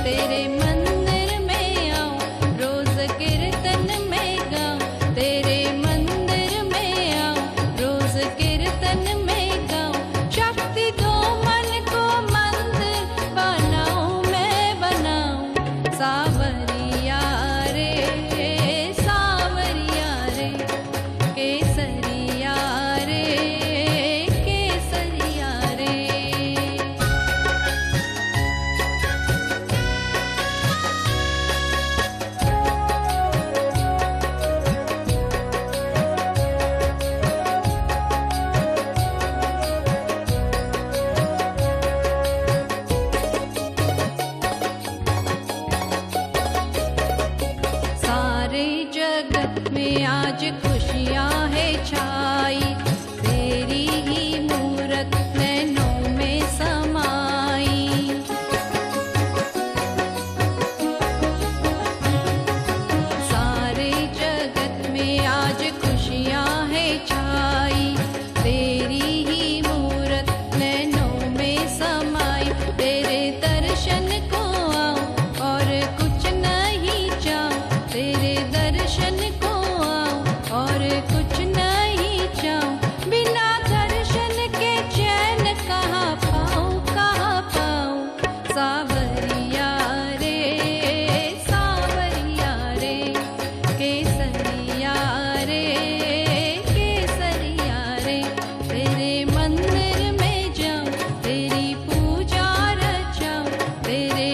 तेरे मंदिर में आऊं, रोज कीर्तन में गाऊं, तेरे मंदिर में आऊं, रोज कीर्तन में गाऊं। शक्ति दो मन को मंदिर बनाऊं, मैं बनाऊं। सावरिया रे, सावरिया रे, केसरिया रे, केसरिया रे। सारे जगत में आज खुशियां है छाई, तेरी ही मूरत नैनों में समाई। सारे जगत में आज खुशियां है छाई, तेरी ही मूरत नैनों में समाई। तेरे दर्शन को आऊं और कुछ नहीं चाहूं, तेरे दर्शन को आऊं और कुछ नहीं चाहूं। बिना दर्शन के चैन कहाँ पाऊं, कहाँ पाऊं। सावरिया रे, सावरिया रे, केसरिया रे, केसरिया रे। तेरे मंदिर में जाऊं, तेरी पूजा रचाऊं, तेरे